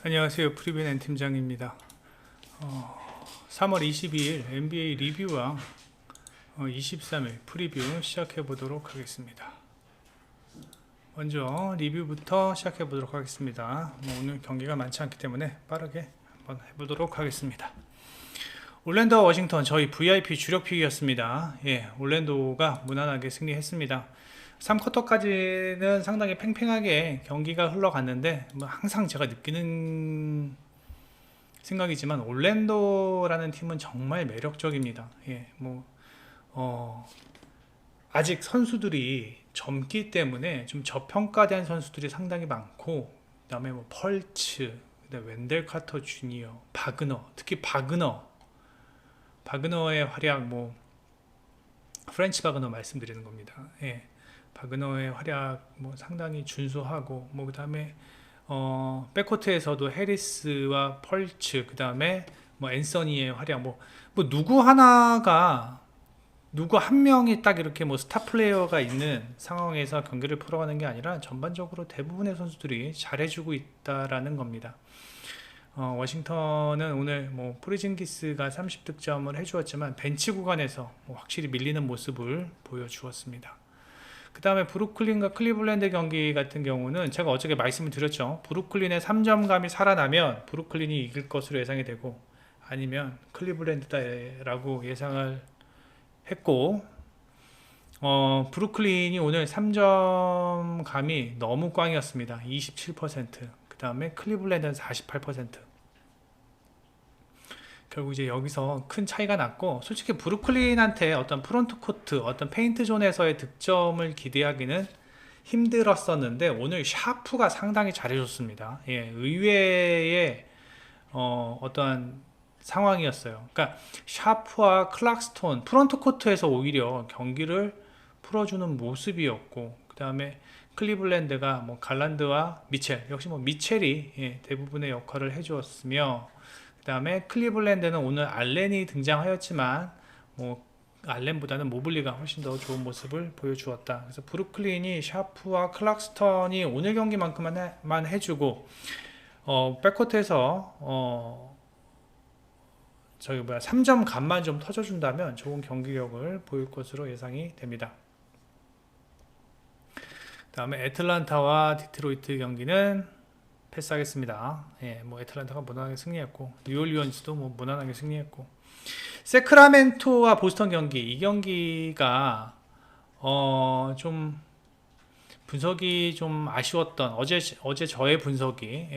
안녕하세요. 프리뷰 팀장입니다. 3월 22일 NBA 리뷰와 23일 프리뷰 시작해 보도록 하겠습니다. 먼저 리뷰부터 시작해 보도록 하겠습니다. 오늘 경기가 많지 않기 때문에 빠르게 한번 해보도록 하겠습니다. 올랜도와 워싱턴 저희 VIP 주력 픽이었습니다. 올랜도가 무난하게 승리했습니다. 3쿼터까지는 상당히 팽팽하게 경기가 흘러갔는데 항상 제가 느끼는 생각이지만 올랜도라는 팀은 정말 매력적입니다. 아직 선수들이 젊기 때문에 좀 저평가된 선수들이 상당히 많고, 그 다음에 펄츠, 그다음에 웬델 카터 주니어, 바그너, 특히 바그너의 활약, 프렌치 바그너 말씀드리는 겁니다. 바그너의 활약 상당히 준수하고, 그 다음에 백코트에서도 해리스와 펄츠, 그 다음에 앤서니의 활약, 누구 한 명이 딱 이렇게 스타 플레이어가 있는 상황에서 경기를 풀어가는 게 아니라 전반적으로 대부분의 선수들이 잘해주고 있다라는 겁니다. 워싱턴은 오늘 포르징기스가 30득점을 해주었지만 벤치 구간에서 확실히 밀리는 모습을 보여주었습니다. 그 다음에 브루클린과 클리블랜드 경기 같은 경우는 제가 어저께 말씀을 드렸죠. 브루클린의 3점감이 살아나면 브루클린이 이길 것으로 예상이 되고, 아니면 클리블랜드다라고 예상을 했고, 브루클린이 오늘 3점감이 너무 꽝이었습니다. 27%. 그 다음에 클리블랜드는 48%. 결국 이제 여기서 큰 차이가 났고, 솔직히 브루클린한테 어떤 프론트 코트, 어떤 페인트 존에서의 득점을 기대하기는 힘들었었는데 오늘 샤프가 상당히 잘해줬습니다. 의외의 어떠한 상황이었어요. 그러니까 샤프와 클락스톤, 프론트 코트에서 오히려 경기를 풀어주는 모습이었고, 그 다음에 클리블랜드가 갈란드와 미첼, 역시 미첼이 대부분의 역할을 해주었으며, 그 다음에 클리블랜드는 오늘 알렌이 등장하였지만 알렌보다는 모블리가 훨씬 더 좋은 모습을 보여주었다. 그래서 브루클린이 샤프와 클락스턴이 오늘 경기만큼만 해주고, 백코트에서 3점 감만 좀 터져준다면 좋은 경기력을 보일 것으로 예상이 됩니다. 그 다음에 애틀란타와 디트로이트 경기는 패스하겠습니다. 애틀란타가 무난하게 승리했고, 뉴올리언즈도 무난하게 승리했고, 세크라멘토와 보스턴 경기, 이 경기가 좀 분석이 좀 아쉬웠던, 어제 저의 분석이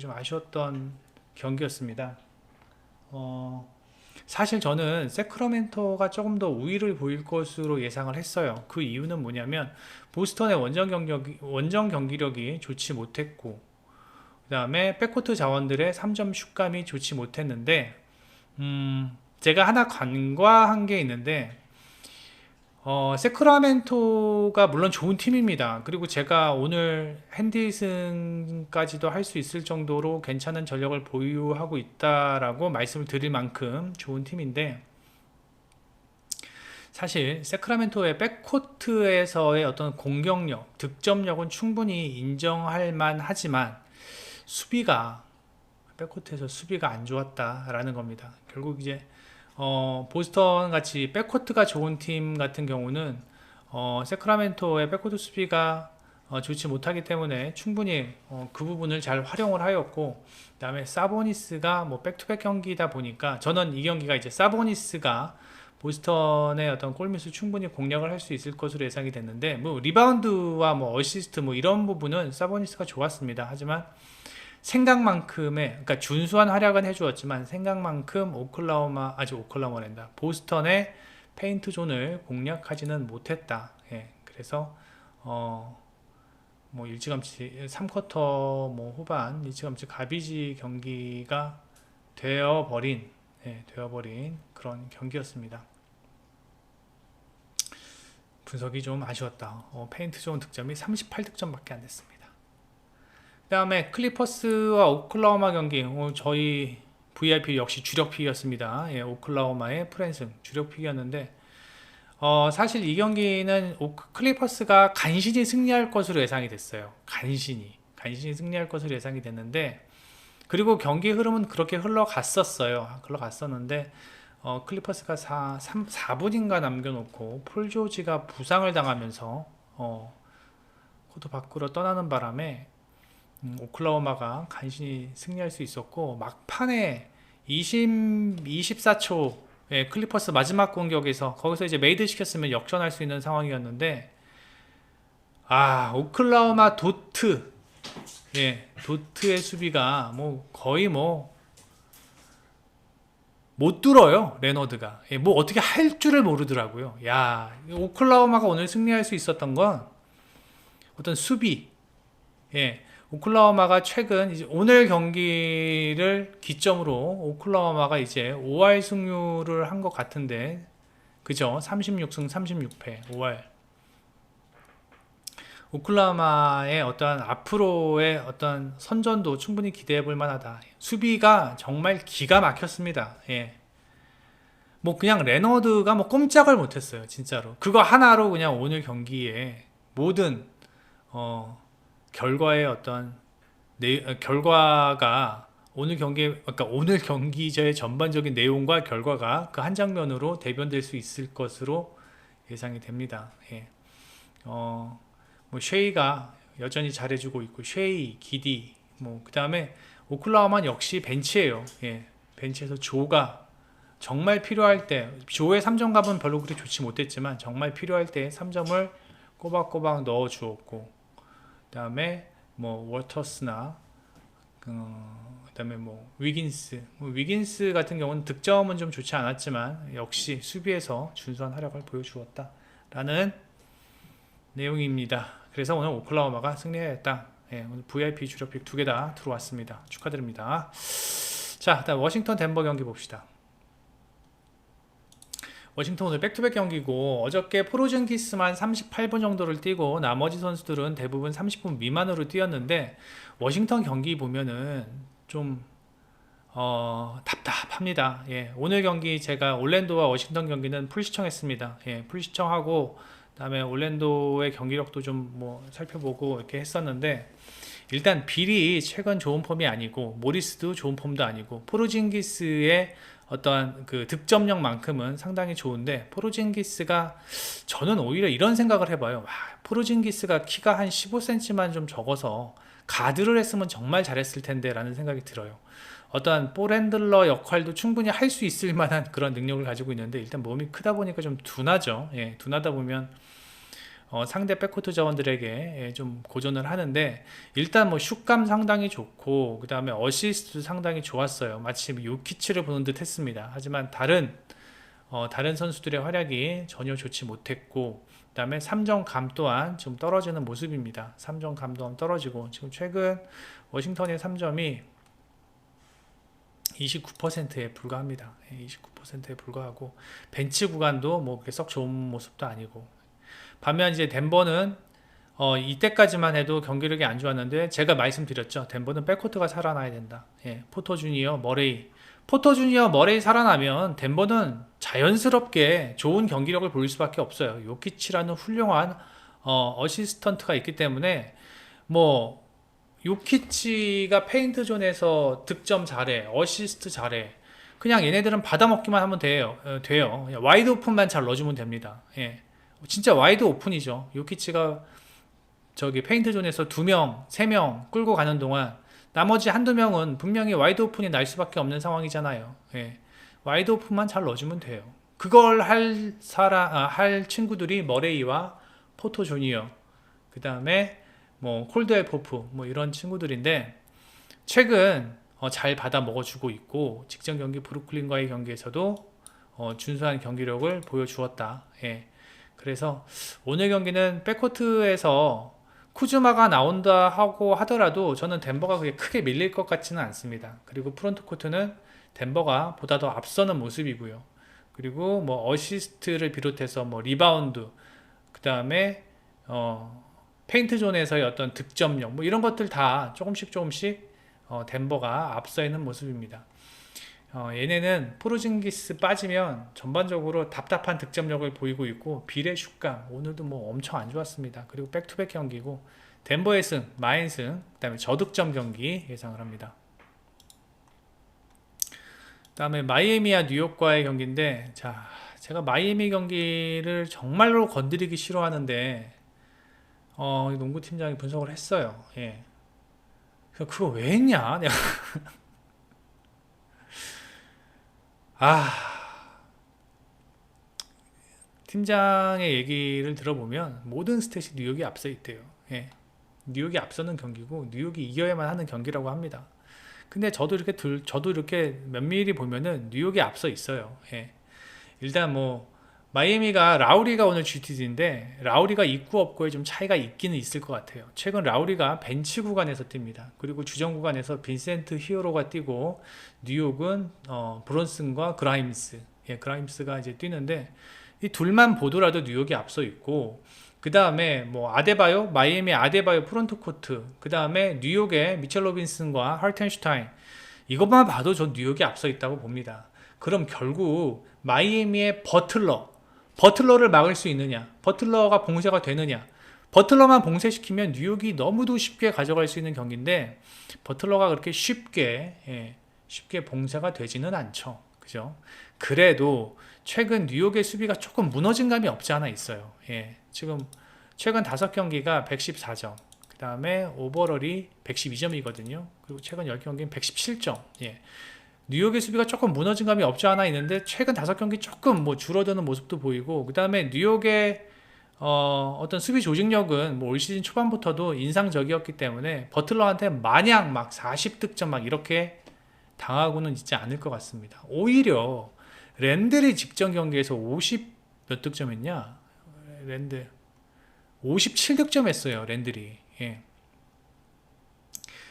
좀 아쉬웠던 경기였습니다. 사실 저는 세크라멘토가 조금 더 우위를 보일 것으로 예상을 했어요. 그 이유는 뭐냐면 보스턴의 원정 경기력이 좋지 못했고, 그 다음에 백코트 자원들의 3점 슛감이 좋지 못했는데, 제가 하나 간과한 게 있는데, 세크라멘토가 물론 좋은 팀입니다. 그리고 제가 오늘 핸디슨까지도 할 수 있을 정도로 괜찮은 전력을 보유하고 있다라고 말씀을 드릴 만큼 좋은 팀인데, 사실 세크라멘토의 백코트에서의 어떤 공격력, 득점력은 충분히 인정할 만하지만 백코트에서 수비가 안 좋았다라는 겁니다. 결국 이제 보스턴 같이 백코트가 좋은 팀 같은 경우는 세크라멘토의 백코트 수비가 좋지 못하기 때문에 충분히 그 부분을 잘 활용을 하였고, 그 다음에 사보니스가 백투백 경기다 보니까 저는 이 경기가 이제 사보니스가 보스턴의 어떤 골밑을 충분히 공략을 할 수 있을 것으로 예상이 됐는데, 리바운드와 어시스트 이런 부분은 사보니스가 좋았습니다. 하지만 생각만큼의, 그러니까 준수한 활약은 해주었지만 생각만큼 오클라호마랜다 보스턴의 페인트 존을 공략하지는 못했다. 그래서 일찌감치 3쿼터 후반 일찌감치 가비지 경기가 되어버린 그런 경기였습니다. 분석이 좀 아쉬웠다. 페인트 존 득점이 38득점밖에 안 됐습니다. 그 다음에 클리퍼스와 오클라호마 경기, 저희 VIP 역시 주력픽이었습니다. 오클라호마의 프랜슨 주력픽이었는데, 사실 이 경기는 클리퍼스가 간신히 승리할 것으로 예상이 됐어요. 간신히 승리할 것으로 예상이 됐는데, 그리고 경기 흐름은 그렇게 흘러갔었는데 클리퍼스가 4분인가 남겨놓고 폴 조지가 부상을 당하면서 코트 밖으로 떠나는 바람에 오클라호마가 간신히 승리할 수 있었고, 막판에 24초에 클리퍼스 마지막 공격에서 거기서 이제 메이드 시켰으면 역전할 수 있는 상황이었는데, 오클라호마 도트의 수비가 거의 못 뚫어요. 레너드가 어떻게 할 줄을 모르더라고요. 오클라호마가 오늘 승리할 수 있었던 건 어떤 수비. 오클라호마가 최근 이제 오늘 경기를 기점으로 오클라호마가 이제 5할 승률을 한 것 같은데, 그죠? 36승 36패 5할. 오클라호마의 어떤 앞으로의 어떤 선전도 충분히 기대해 볼 만하다. 수비가 정말 기가 막혔습니다. 그냥 레너드가 꼼짝을 못했어요. 진짜로. 그거 하나로 그냥 오늘 경기에 모든 결과의 어떤 결과가 오늘 경기의 전반적인 내용과 결과가 그 한 장면으로 대변될 수 있을 것으로 예상이 됩니다. 쉐이가 여전히 잘해주고 있고, 쉐이, 기디, 그 다음에 오클라호마는 역시 벤치예요. 벤치에서 조가 정말 필요할 때, 조의 3점갑은 별로 그리 좋지 못했지만 정말 필요할 때 3점을 꼬박꼬박 넣어 주었고, 그 다음에 워터스나 그 다음에 위긴스 같은 경우는 득점은 좀 좋지 않았지만 역시 수비에서 준수한 활약을 보여주었다 라는 내용입니다. 그래서 오늘 오클라호마가 승리했다. 오늘 VIP 주력픽 2개 다 들어왔습니다. 축하드립니다. 자, 다음 워싱턴 덴버 경기 봅시다. 워싱턴 오늘 백투백 경기고, 어저께 포르징기스만 38분 정도를 뛰고 나머지 선수들은 대부분 30분 미만으로 뛰었는데, 워싱턴 경기 보면은 좀 답답합니다. 오늘 경기 제가 올랜도와 워싱턴 경기는 풀 시청했습니다. 풀 시청하고 그다음에 올랜도의 경기력도 좀 살펴보고 이렇게 했었는데, 일단 빌이 최근 좋은 폼이 아니고 모리스도 좋은 폼도 아니고, 포르징기스의 어떠한 그 득점력만큼은 상당히 좋은데, 포르징기스가, 저는 오히려 이런 생각을 해봐요. 포르징기스가 키가 한 15cm만 좀 적어서 가드를 했으면 정말 잘했을 텐데 라는 생각이 들어요. 어떠한 볼 핸들러 역할도 충분히 할 수 있을 만한 그런 능력을 가지고 있는데, 일단 몸이 크다 보니까 좀 둔하죠. 둔하다 보면 상대 백코트 자원들에게 좀 고전을 하는데, 일단 슛감 상당히 좋고 그 다음에 어시스트도 상당히 좋았어요. 마치 요키치를 보는 듯 했습니다. 하지만 다른 선수들의 활약이 전혀 좋지 못했고, 그 다음에 3점감 또한 좀 떨어지는 모습입니다. 3점감 또한 떨어지고, 지금 최근 워싱턴의 3점이 29%에 불과합니다. 29%에 불과하고, 벤치 구간도 그렇게 썩 좋은 모습도 아니고, 반면 이제 덴버는 이때까지만 해도 경기력이 안 좋았는데, 제가 말씀드렸죠. 덴버는 백코트가 살아나야 된다. 포터 주니어, 머레이 살아나면 덴버는 자연스럽게 좋은 경기력을 보일 수밖에 없어요. 요키치라는 훌륭한 어시스턴트가 있기 때문에, 요키치가 페인트 존에서 득점 잘해, 어시스트 잘해, 그냥 얘네들은 받아먹기만 하면 돼요. 와이드 오픈만 잘 넣어주면 됩니다. 진짜 와이드 오픈이죠. 요키치가 저기 페인트 존에서 2명, 3명 끌고 가는 동안 나머지 한두 명은 분명히 와이드 오픈이 날 수밖에 없는 상황이잖아요. 와이드 오픈만 잘 넣어주면 돼요. 그걸 할 친구들이 머레이와 포토 주니어, 그 다음에 콜드웰 포프 이런 친구들인데, 최근 잘 받아 먹어주고 있고, 직전 경기 브루클린과의 경기에서도 준수한 경기력을 보여주었다. 그래서 오늘 경기는 백코트에서 쿠즈마가 나온다 하고 하더라도 저는 덴버가 그게 크게 밀릴 것 같지는 않습니다. 그리고 프론트 코트는 덴버가 보다 더 앞서는 모습이고요. 그리고 어시스트를 비롯해서 리바운드, 그 다음에 페인트 존에서의 어떤 득점력 이런 것들 다 조금씩 덴버가 앞서 있는 모습입니다. 얘네는 포르징기스 빠지면 전반적으로 답답한 득점력을 보이고 있고, 빌의 슛감 오늘도 엄청 안 좋았습니다. 그리고 백투백 경기고, 덴버의 승, 마인 승, 그 다음에 저득점 경기 예상을 합니다. 그다음에 마이애미와 뉴욕과의 경기인데, 자, 제가 마이애미 경기를 정말로 건드리기 싫어하는데, 농구팀장이 분석을 했어요. 예. 그래서 그거 왜 했냐? 내가 아, 팀장의 얘기를 들어보면 모든 스탯이 뉴욕이 앞서 있대요. 예. 뉴욕이 앞서는 경기고 뉴욕이 이겨야만 하는 경기라고 합니다. 근데 저도 이렇게 면밀히 보면은 뉴욕이 앞서 있어요. 예. 일단 뭐 마이애미가 라우리가 오늘 GTD인데 라우리가 있고 없고에 좀 차이가 있기는 있을 것 같아요. 최근 라우리가 벤치 구간에서 뜁니다. 그리고 주전 구간에서 빈센트 히어로가 뛰고 뉴욕은 브론슨과 그라임스, 예, 그라임스가 이제 뛰는데 이 둘만 보더라도 뉴욕이 앞서 있고, 그 다음에 뭐 아데바요, 마이애미 아데바요 프론트 코트, 그 다음에 뉴욕의 미첼 로빈슨과 할텐슈타인, 이것만 봐도 전 뉴욕이 앞서 있다고 봅니다. 그럼 결국 마이애미의 버틀러를 막을 수 있느냐, 버틀러가 봉쇄가 되느냐, 버틀러만 봉쇄시키면 뉴욕이 너무도 쉽게 가져갈 수 있는 경기인데 버틀러가 그렇게 쉽게 봉쇄가 되지는 않죠. 그죠? 그래도 최근 뉴욕의 수비가 조금 무너진 감이 없지 않아 있어요. 예, 지금 최근 5경기가 114점, 그 다음에 오버럴이 112점이거든요. 그리고 최근 10경기는 117점. 예. 뉴욕의 수비가 조금 무너진 감이 없지 않아 있는데 최근 5경기 조금 뭐 줄어드는 모습도 보이고, 그 다음에 뉴욕의 어떤 수비 조직력은 뭐 올 시즌 초반부터도 인상적이었기 때문에 버틀러한테 마냥 막 40득점 막 이렇게 당하고는 있지 않을 것 같습니다. 오히려 랜들이 직전 경기에서 50 몇 득점 했냐? 랜들 57득점 했어요. 랜들이. 예.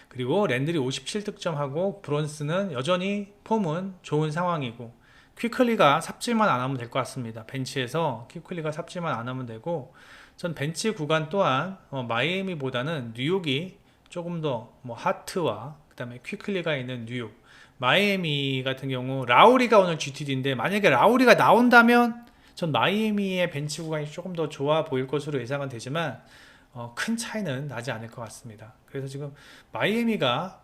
그리고 랜들이 57득점하고 브론스는 여전히 폼은 좋은 상황이고, 퀴클리가 삽질만 안 하면 될 것 같습니다. 벤치에서 퀴클리가 삽질만 안 하면 되고, 전 벤치 구간 또한 마이애미보다는 뉴욕이 조금 더 뭐 하트와 그 다음에 퀴클리가 있는 뉴욕, 마이애미 같은 경우 라우리가 오늘 GTD인데 만약에 라우리가 나온다면 전 마이애미의 벤치 구간이 조금 더 좋아 보일 것으로 예상은 되지만 큰 차이는 나지 않을 것 같습니다. 그래서 지금 마이애미가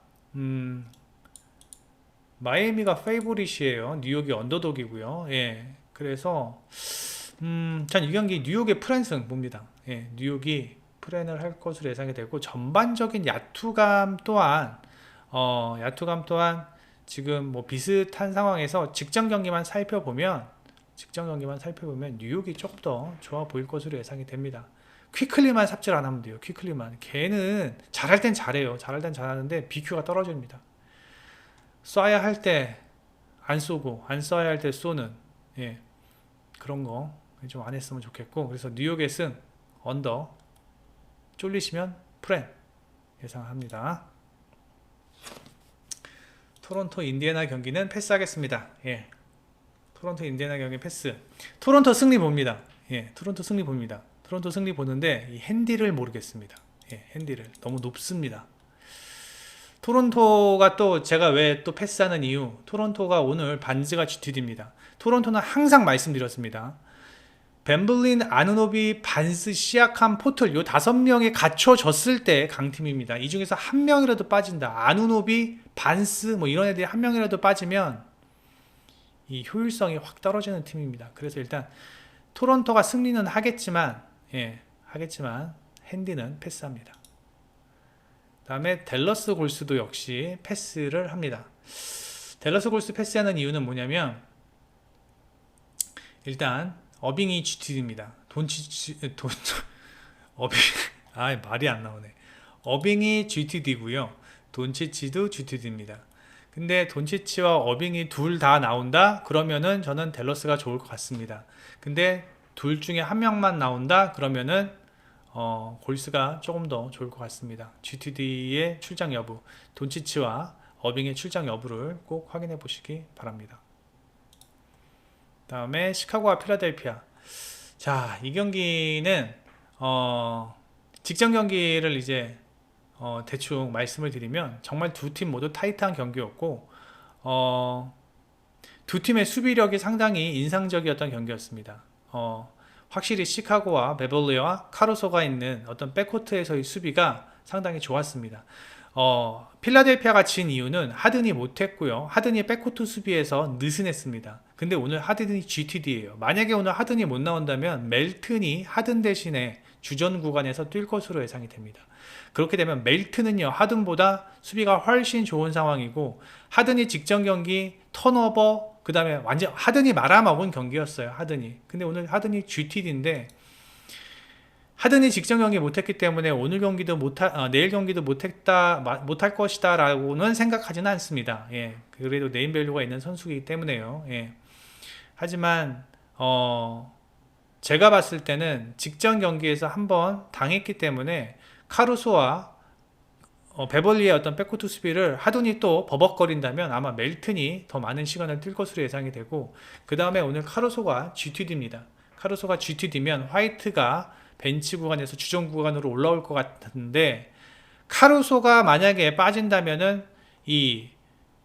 페이보릿이에요. 뉴욕이 언더독이고요. 예. 그래서 전 이 경기 뉴욕의 프랜승 봅니다. 예. 뉴욕이 프랜을 할 것으로 예상이 되고, 전반적인 야투감 또한 지금 뭐 비슷한 상황에서 직전 경기만 살펴보면 뉴욕이 조금 더 좋아 보일 것으로 예상이 됩니다. 퀴클리만 삽질 안 하면 돼요. 퀴클리만. 걔는 잘할 땐 잘해요. 잘할 땐 잘하는데 BQ가 떨어집니다. 쏴야 할 때 안 쏘고 안 쏴야 할 때 쏘는, 예, 그런 거 좀 안 했으면 좋겠고, 그래서 뉴욕의 승 언더, 쫄리시면 프렌 예상합니다. 토론토 인디애나 경기는 패스하겠습니다. 예. 토론토 인디애나 경기 패스. 토론토 승리 봅니다. 예. 토론토 승리 봅니다. 토론토 승리 보는데 이 핸디를 모르겠습니다. 예, 핸디를 너무 높습니다. 토론토가 또 제가 왜 또 패스하는 이유, 토론토가 오늘 반즈가 GTD입니다. 토론토는 항상 말씀드렸습니다. 벤블린, 아누노비, 반스, 시아캄, 포틀 요 5명이 갖춰졌을 때 강팀입니다. 이 중에서 한 명이라도 빠진다, 아누노비, 반스 뭐 이런 애들이 한 명이라도 빠지면 이 효율성이 확 떨어지는 팀입니다. 그래서 일단 토론토가 승리는 하겠지만 핸디는 패스합니다. 다음에 댈러스 골스도 역시 패스를 합니다. 댈러스 골스 패스하는 이유는 뭐냐면, 일단 어빙이 GTD입니다. 말이 안 나오네. 어빙이 GTD고요. 돈치치도 GTD입니다. 근데 돈치치와 어빙이 둘 다 나온다? 그러면은 저는 댈러스가 좋을 것 같습니다. 근데 둘 중에 한 명만 나온다? 그러면은 골스가 조금 더 좋을 것 같습니다. GTD의 출장 여부, 돈치치와 어빙의 출장 여부를 꼭 확인해 보시기 바랍니다. 다음에 시카고와 필라델피아. 자, 이 경기는 직전 경기를 이제 대충 말씀을 드리면 정말 두 팀 모두 타이트한 경기였고, 두 팀의 수비력이 상당히 인상적이었던 경기였습니다. 확실히 시카고와 베벌리와 카루소가 있는 어떤 백코트에서의 수비가 상당히 좋았습니다. 필라델피아가 진 이유는 하든이 못했고요. 하든이 백코트 수비에서 느슨했습니다. 근데 오늘 하든이 GTD예요. 만약에 오늘 하든이 못 나온다면 멜튼이 하든 대신에 주전 구간에서 뛸 것으로 예상이 됩니다. 그렇게 되면 멜튼은요, 하든보다 수비가 훨씬 좋은 상황이고, 하든이 직전 경기 턴오버, 그 다음에 완전 하든이 말아먹은 경기였어요. 하든이. 근데 오늘 하든이 GTD인데 하든이 직전 경기 못했기 때문에 오늘 경기도 내일 경기도 못할 것이다 라고는 생각하지는 않습니다. 예, 그래도 네임밸류가 있는 선수이기 때문에요. 예. 하지만 제가 봤을 때는 직전 경기에서 한번 당했기 때문에 카루소와 베벌리의 어떤 백코트 수비를 하든이 또 버벅거린다면 아마 멜튼이 더 많은 시간을 뛸 것으로 예상이 되고, 그 다음에 오늘 카루소가 GTD입니다. 카루소가 GTD면 화이트가 벤치 구간에서 주전 구간으로 올라올 것 같은데, 카루소가 만약에 빠진다면은 이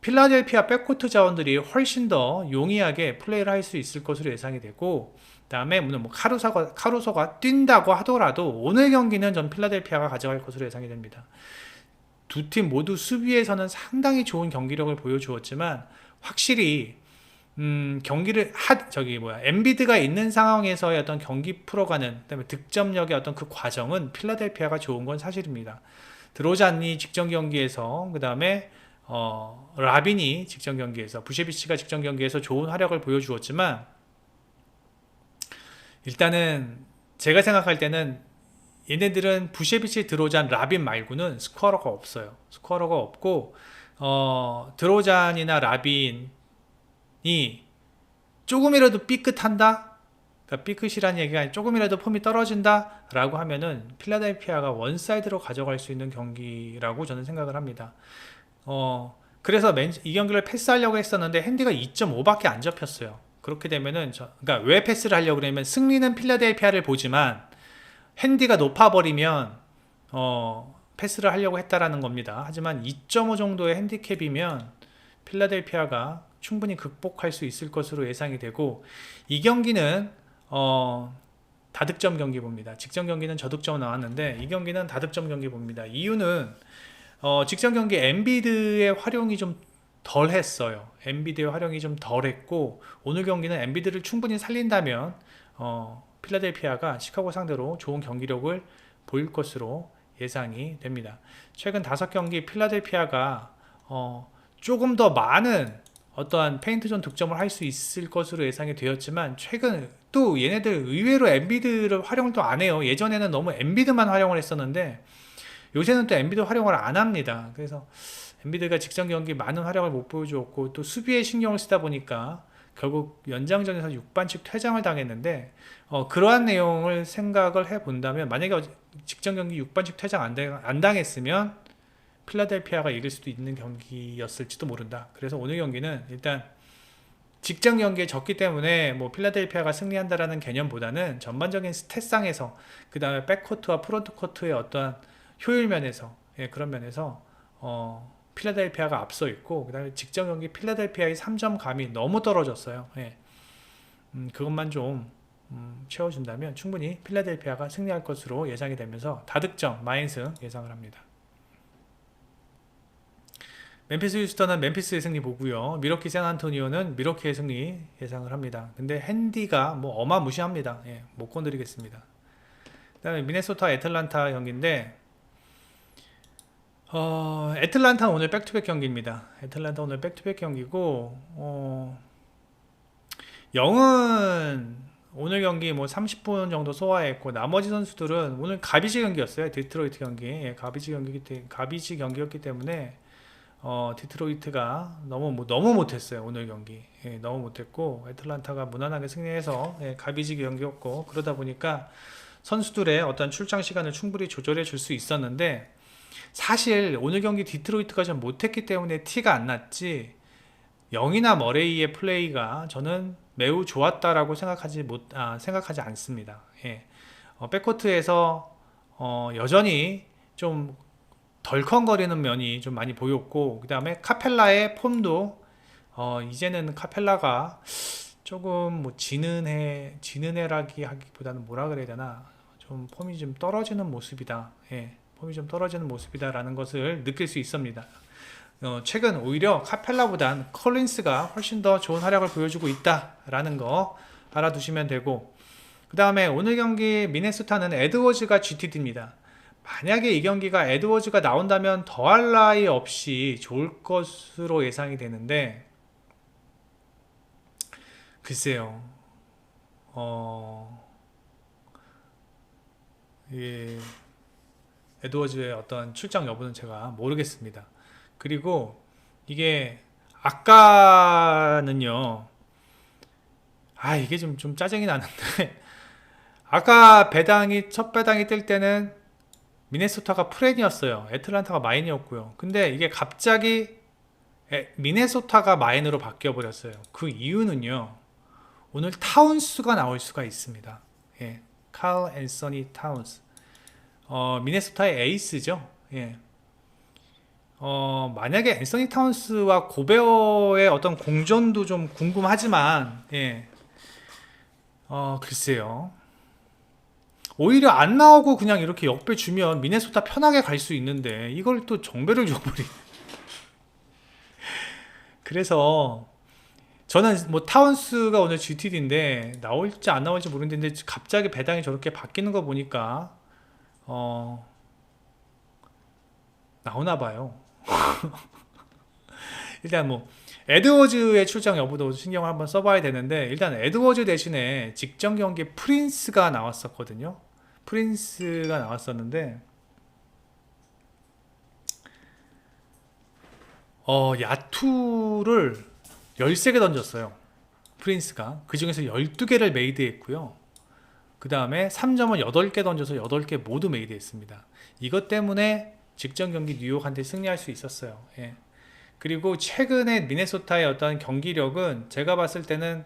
필라델피아 백코트 자원들이 훨씬 더 용이하게 플레이를 할 수 있을 것으로 예상이 되고, 그 다음에 뭐 카루소가 뛴다고 하더라도 오늘 경기는 전 필라델피아가 가져갈 것으로 예상이 됩니다. 두 팀 모두 수비에서는 상당히 좋은 경기력을 보여주었지만 확실히 경기를 엔비드가 있는 상황에서의 어떤 경기 풀어가는, 그다음에 득점력의 어떤 그 과정은 필라델피아가 좋은 건 사실입니다. 드로잔이 직전 경기에서, 그다음에 라빈이 직전 경기에서, 부셰비치가 직전 경기에서 좋은 활약을 보여주었지만, 일단은 제가 생각할 때는 얘네들은 부셰비치, 드로잔, 라빈 말고는 스코어러가 없어요. 스코어러가 없고, 드로잔이나 라빈이 조금이라도 삐끗한다? 그러니까 삐끗이라는 얘기가 아니라 조금이라도 폼이 떨어진다? 라고 하면은 필라델피아가 원사이드로 가져갈 수 있는 경기라고 저는 생각을 합니다. 그래서 이 경기를 패스하려고 했었는데 핸디가 2.5밖에 안 접혔어요. 그렇게 되면은, 그러니까 왜 패스를 하려고 그러냐면 승리는 필라델피아를 보지만 핸디가 높아버리면 패스를 하려고 했다라는 겁니다. 하지만 2.5 정도의 핸디캡이면 필라델피아가 충분히 극복할 수 있을 것으로 예상이 되고, 이 경기는 다득점 경기 봅니다. 직전 경기는 저득점 나왔는데 이 경기는 다득점 경기 봅니다. 이유는 직전 경기 엔비드의 활용이 좀 덜 했어요. 엔비드의 활용이 좀 덜 했고, 오늘 경기는 엔비드를 충분히 살린다면 필라델피아가 시카고 상대로 좋은 경기력을 보일 것으로 예상이 됩니다. 최근 5경기 필라델피아가 조금 더 많은 어떠한 페인트존 득점을 할 수 있을 것으로 예상이 되었지만, 최근 또 얘네들 의외로 엔비드를 활용을 또 안 해요. 예전에는 너무 엔비드만 활용을 했었는데 요새는 또 엔비드 활용을 안 합니다. 그래서 엔비드가 직전 경기 많은 활약을 못 보여주었고, 또 수비에 신경을 쓰다 보니까 결국 연장전에서 6반칙 퇴장을 당했는데, 그러한 내용을 생각을 해본다면 만약에 직전 경기 6반칙 퇴장 안 당했으면 필라델피아가 이길 수도 있는 경기였을지도 모른다. 그래서 오늘 경기는 일단 직전 경기에 졌기 때문에 뭐 필라델피아가 승리한다라는 개념보다는 전반적인 스탯상에서, 그 다음에 백코트와 프론트코트의 어떠한 효율 면에서, 그런 면에서 필라델피아가 앞서 있고, 그 다음에 직전 경기 필라델피아의 3점 감이 너무 떨어졌어요. 그것만 좀 채워준다면 충분히 필라델피아가 승리할 것으로 예상이 되면서 다득점 마인승 예상을 합니다. 멤피스 휴스턴은 멤피스의 승리 보고요. 미러키 샌안토니오는 미러키의 승리 예상을 합니다. 근데 핸디가 뭐 어마무시합니다. 못 건드리겠습니다. 그 다음에 미네소타 애틀란타 경기인데, 애틀란타는 오늘 백투백 경기입니다. 애틀란타 오늘 백투백 경기고, 영은 오늘 경기 뭐 30분 정도 소화했고, 나머지 선수들은 오늘 가비지 경기였어요. 디트로이트 경기. 가비지 경기였기 때문에 디트로이트가 너무 못했어요. 오늘 경기. 너무 못했고, 애틀란타가 무난하게 승리해서 가비지 경기였고, 그러다 보니까 선수들의 어떤 출장 시간을 충분히 조절해 줄 수 있었는데, 사실 오늘 경기 디트로이트가 좀 못했기 때문에 티가 안 났지, 영이나 머레이의 플레이가 저는 매우 좋았다라고 생각하지 않습니다. 백코트에서 여전히 좀 덜컹거리는 면이 좀 많이 보였고, 그 다음에 카펠라의 폼도 이제는 카펠라가 조금 뭐 지는해라기 하기보다는 뭐라 그래야 되나, 좀 폼이 좀 떨어지는 모습이다. 폼이 좀 떨어지는 모습이다라는 것을 느낄 수 있습니다. 최근 오히려 카펠라보단 콜린스가 훨씬 더 좋은 활약을 보여주고 있다라는 거 알아두시면 되고, 그 다음에 오늘 경기 미네소타는 에드워즈가 GTD입니다. 만약에 이 경기가 에드워즈가 나온다면 더할 나위 없이 좋을 것으로 예상이 되는데, 글쎄요. 예, 에드워즈의 어떤 출장 여부는 제가 모르겠습니다. 그리고 이게 아까는요, 이게 좀 짜증이 나는데, 아까 첫 배당이 뜰 때는 미네소타가 프렌이었어요. 애틀란타가 마인이었고요. 근데 이게 갑자기 미네소타가 마인으로 바뀌어 버렸어요. 그 이유는요, 오늘 타운스가 나올 수가 있습니다. 예, 칼 앤서니 타운스. 미네소타의 에이스죠. 예. 만약에 앤서니 타운스와 고베어의 어떤 공전도 좀 궁금하지만, 예. 글쎄요. 오히려 안 나오고 그냥 이렇게 역배 주면 미네소타 편하게 갈 수 있는데, 이걸 또 정배를 줘버리. 그래서, 저는 뭐 타운스가 오늘 GTD인데, 나올지 안 나올지 모르겠는데, 갑자기 배당이 저렇게 바뀌는 거 보니까, 나오나 봐요. 일단 뭐 에드워즈의 출장 여부도 신경을 한번 써봐야 되는데, 일단 에드워즈 대신에 직전 경기에 프린스가 나왔었거든요. 프린스가 나왔었는데 야투를 13개 던졌어요. 프린스가. 그 중에서 12개를 메이드했고요. 그 다음에 3점을 8개 던져서 8개 모두 메이드했습니다. 이것 때문에 직전 경기 뉴욕한테 승리할 수 있었어요. 예. 그리고 최근에 미네소타의 어떤 경기력은 제가 봤을 때는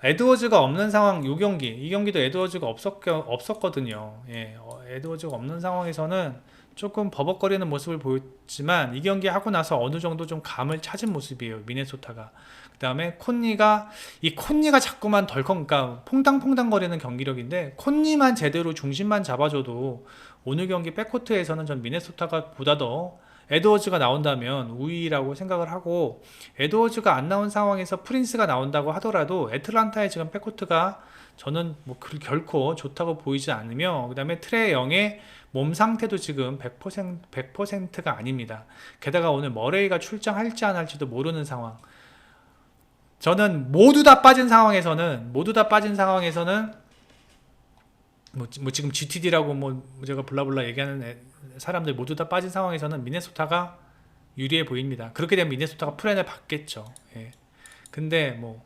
에드워즈가 없는 상황, 이 경기도 에드워즈가 없었거든요. 예. 에드워즈가 없는 상황에서는 조금 버벅거리는 모습을 보였지만, 이 경기 하고 나서 어느 정도 좀 감을 찾은 모습이에요, 미네소타가. 그 다음에 콘니가 자꾸만 그러니까 퐁당퐁당거리는 경기력인데, 콘니만 제대로 중심만 잡아줘도 오늘 경기 백코트에서는 전 미네소타가 보다 더 에드워즈가 나온다면 우위라고 생각을 하고, 에드워즈가 안 나온 상황에서 프린스가 나온다고 하더라도 애틀란타의 지금 백코트가 저는 뭐 결코 좋다고 보이지 않으며, 그 다음에 트레 영의 몸 상태도 지금 100%가 아닙니다. 게다가 오늘 머레이가 출장할지 안 할지도 모르는 상황. 저는 모두 다 빠진 상황에서는 뭐 지금 GTD라고 뭐 제가 블라블라 얘기하는 사람들 모두 다 빠진 상황에서는 미네소타가 유리해 보입니다. 그렇게 되면 미네소타가 프렌을 받겠죠. 예. 근데 뭐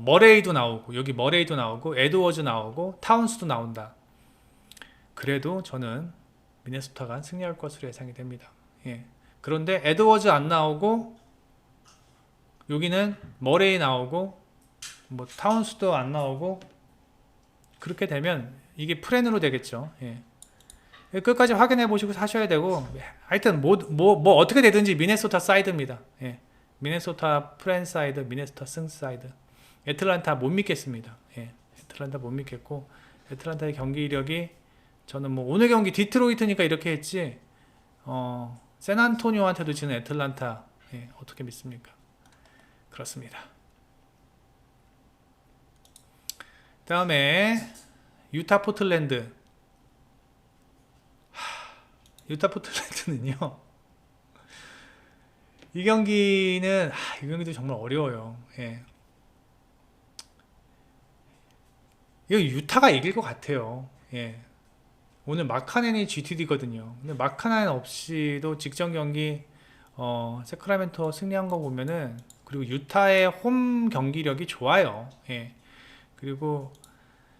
머레이도 나오고, 여기 머레이도 나오고, 에드워즈 나오고, 타운스도 나온다. 그래도 저는 미네소타가 승리할 것으로 예상이 됩니다. 예. 그런데 에드워즈 안 나오고, 여기는 머레이 나오고, 뭐 타운스도 안 나오고, 그렇게 되면 이게 프렌으로 되겠죠. 예. 끝까지 확인해 보시고 사셔야 되고, 하여튼 뭐 어떻게 되든지 미네소타 사이드입니다. 예. 미네소타 프렌 사이드, 미네소타 승 사이드. 애틀란타 못 믿겠습니다. 예. 애틀란타 못 믿겠고, 애틀란타의 경기력이, 저는 뭐 오늘 경기 디트로이트니까 이렇게 했지, 샌안토니오한테도 지는 애틀란타, 예. 어떻게 믿습니까? 그렇습니다. 다음에 유타 포틀랜드. 유타 포틀랜드는요, 이 경기도 정말 어려워요. 예. 이거 유타가 이길 것 같아요. 예. 오늘 마카넨이 GTD거든요. 근데 마카넨 없이도 직전 경기 세크라멘토 승리한 거 보면은, 그리고 유타의 홈 경기력이 좋아요. 예. 그리고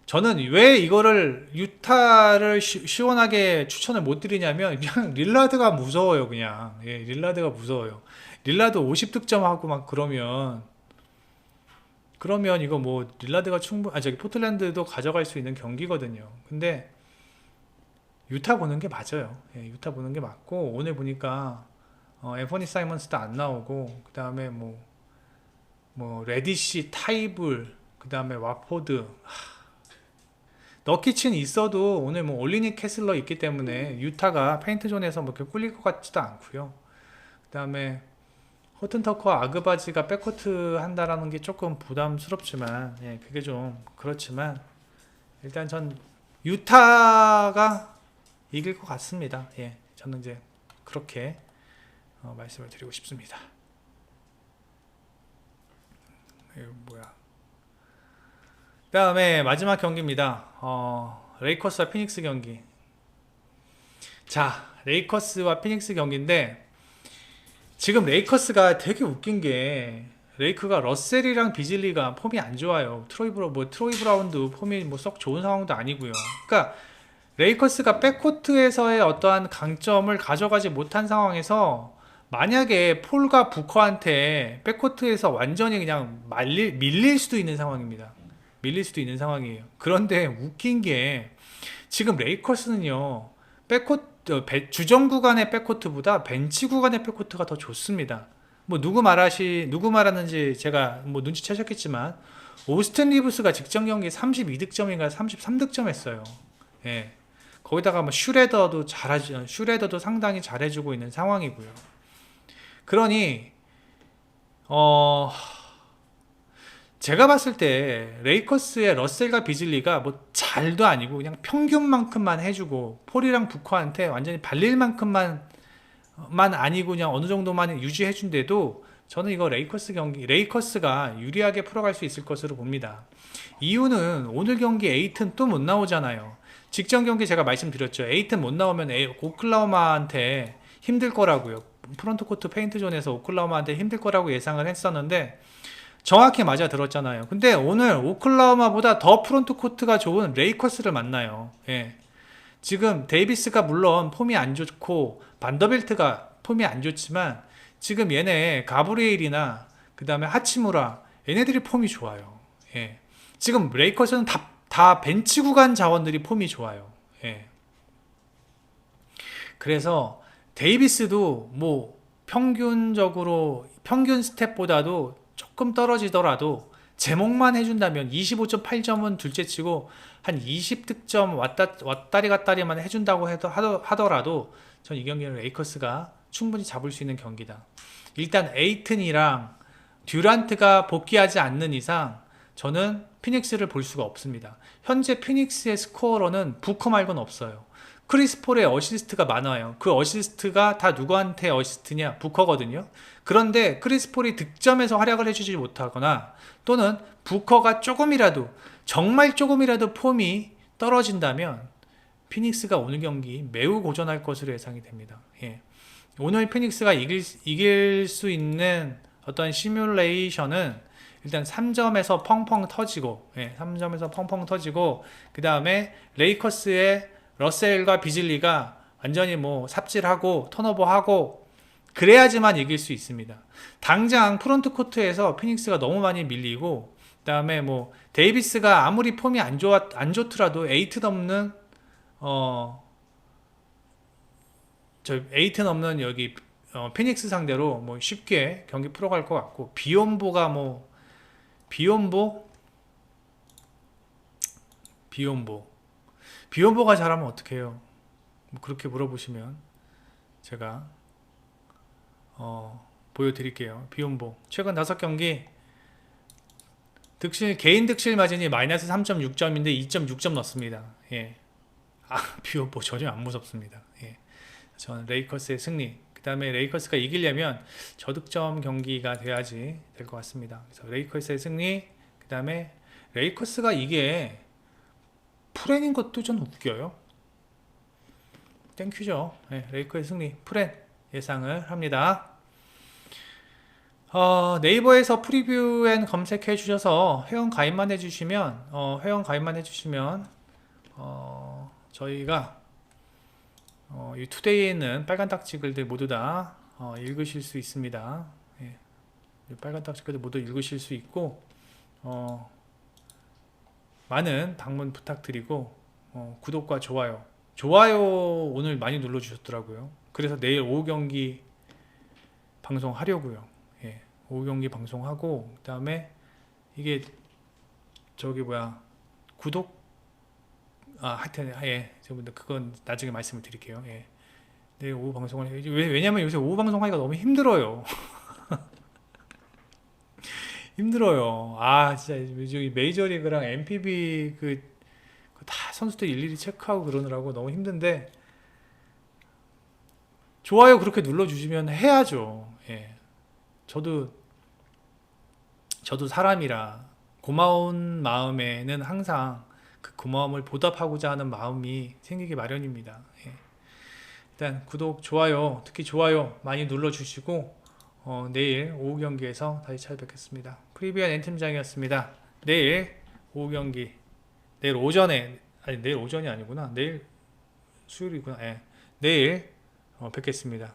저는 왜 이거를 유타를 시원하게 추천을 못 드리냐면, 그냥 릴라드가 무서워요. 그냥 예, 릴라드가 무서워요. 릴라드 50득점 하고 막 그러면 이거 뭐 릴라드가 저기 포틀랜드도 가져갈 수 있는 경기거든요. 근데 유타 보는 게 맞아요. 예, 유타 보는 게 맞고, 오늘 보니까 앤서니 사이먼스도 안 나오고, 그 다음에 뭐 레디시, 타이블, 그 다음에 와포드, 너키치는 있어도 오늘 뭐 올리니 캐슬러 있기 때문에 유타가 페인트존에서 뭐 이렇게 꿀릴 것 같지도 않고요. 그 다음에 호튼터커 아그바지가 백코트 한다라는 게 조금 부담스럽지만, 예, 그게 좀 그렇지만 일단 전 유타가 이길 것 같습니다. 예, 저는 이제 그렇게 말씀을 드리고 싶습니다. 이거 뭐야? 그 다음에 마지막 경기입니다. 레이커스와 피닉스 경기. 자, 레이커스와 피닉스 경기인데 지금 레이커스가 되게 웃긴 게 레이크가 러셀이랑 비즐리가 폼이 안 좋아요. 트로이 브라운도 폼이 뭐 썩 좋은 상황도 아니고요. 그러니까 레이커스가 백코트에서의 어떠한 강점을 가져가지 못한 상황에서 만약에 폴과 부커한테 백코트에서 완전히 그냥 밀릴 수도 있는 상황입니다. 밀릴 수도 있는 상황이에요. 그런데 웃긴 게 지금 레이커스는요, 주전 구간의 백코트보다 벤치 구간의 백코트가 더 좋습니다. 뭐 누구 말하는지 제가 뭐 눈치채셨겠지만 오스틴 리브스가 직전 경기 32득점인가 33득점 했어요. 예. 거기다가 뭐 슈레더도 상당히 잘해주고 있는 상황이고요. 그러니 제가 봤을 때 레이커스의 러셀과 비즐리가 뭐 잘도 아니고 그냥 평균만큼만 해주고 폴이랑 부커한테 완전히 발릴 만큼만 아니고 그냥 어느 정도만 유지해준데도 저는 이거 레이커스가 유리하게 풀어갈 수 있을 것으로 봅니다. 이유는 오늘 경기 에이튼 또 못 나오잖아요. 직전 경기 제가 말씀드렸죠. 에이튼 못 나오면 오클라호마한테 힘들 거라고요. 프론트코트 페인트존에서 오클라호마한테 힘들 거라고 예상을 했었는데 정확히 맞아 들었잖아요. 근데 오늘 오클라호마보다 더 프론트코트가 좋은 레이커스를 만나요. 예. 지금 데이비스가 물론 폼이 안 좋고 반더벨트가 폼이 안 좋지만 지금 얘네 가브리엘이나 그 다음에 하치무라 얘네들이 폼이 좋아요. 예. 지금 레이커스는 다 벤치 구간 자원들이 폼이 좋아요. 예. 그래서 데이비스도 뭐 평균 스텝보다도 조금 떨어지더라도 제목만 해준다면 25.8점은 둘째치고 한 20득점 왔다리 갔다리만 해준다고 하더라도 전 이 경기는 레이커스가 충분히 잡을 수 있는 경기다. 일단 에이튼이랑 듀란트가 복귀하지 않는 이상 저는 피닉스를 볼 수가 없습니다. 현재 피닉스의 스코어러는 부커 말고는 없어요. 크리스 폴의 어시스트가 많아요. 그 어시스트가 다 누구한테 어시스트냐? 부커거든요. 그런데 크리스 폴이 득점에서 활약을 해주지 못하거나 또는 부커가 정말 조금이라도 폼이 떨어진다면 피닉스가 오늘 경기 매우 고전할 것으로 예상이 됩니다. 예. 오늘 피닉스가 이길 수 있는 어떤 시뮬레이션은 일단 3점에서 펑펑 터지고, 예, 3점에서 펑펑 터지고, 그 다음에 레이커스의 러셀과 비즐리가 완전히 뭐 삽질하고 턴오버하고 그래야지만 이길 수 있습니다. 당장 프론트 코트에서 피닉스가 너무 많이 밀리고 그다음에 뭐 데이비스가 아무리 폼이 안 좋더라도 에이트 넘는 여기 피닉스 상대로 뭐 쉽게 경기 풀어갈 것 같고 비욘보가 잘하면 어떡해요? 뭐 그렇게 물어보시면 제가 보여드릴게요. 비욘보 최근 5경기 개인 득실 마진이 마이너스 3.6점인데 2.6점 넣습니다. 예. 비욘보 전혀 안 무섭습니다. 예. 저는 레이커스의 승리. 그 다음에 레이커스가 이기려면 저득점 경기가 돼야지 될 것 같습니다. 그래서 레이커스의 승리. 그 다음에 레이커스가 이게 프렌인 것도 좀 웃겨요. 땡큐죠. 네, 레이커의 승리 프렌 예상을 합니다. 네이버에서 프리뷰 앤 검색해 주셔서 회원 가입만 해주시면 저희가 이 투데이에 있는 빨간 딱지글들 모두 다 읽으실 수 있습니다. 예, 빨간 딱지글들 모두 읽으실 수 있고 많은 방문 부탁드리고 구독과 좋아요 오늘 많이 눌러주셨더라고요. 그래서 내일 오후 경기 방송하려고요. 예, 오후 경기 방송하고 그 다음에 이게 구독 하여튼 예, 여러분들 그건 나중에 말씀을 드릴게요. 예. 내일 오후 방송을 왜냐면 요새 오후 방송하기가 너무 힘들어요. 힘들어요. 진짜 요즘 메이저리그랑 NPB 다 선수들 일일이 체크하고 그러느라고 너무 힘든데 좋아요 그렇게 눌러주시면 해야죠. 예. 저도 사람이라 고마운 마음에는 항상 그 고마움을 보답하고자 하는 마음이 생기기 마련입니다. 예. 일단 구독, 좋아요, 특히 좋아요 많이 눌러주시고 내일 오후 경기에서 다시 찾아뵙겠습니다. 프리비안 N팀장이었습니다. 내일 오후 경기, 내일 오전에, 내일 오전이 아니구나. 내일 수요일이구나. 예. 내일 뵙겠습니다.